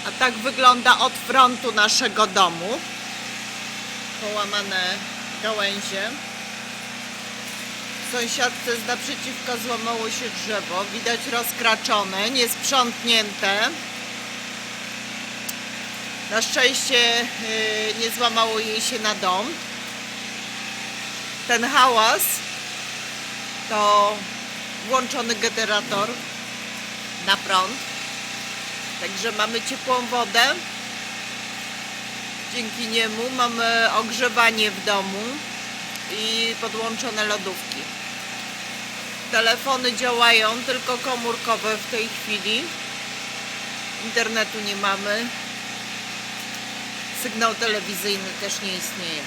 A tak wygląda od frontu naszego domu. Połamane gałęzie. W sąsiadce z naprzeciwka złamało się drzewo. Widać rozkraczone, niesprzątnięte. Na szczęście nie złamało jej się na dom. Ten hałas to włączony generator na prąd. Także mamy ciepłą wodę. Dzięki niemu mamy ogrzewanie w domu i podłączone lodówki. Telefony działają, tylko komórkowe w tej chwili. Internetu nie mamy. Sygnał telewizyjny też nie istnieje.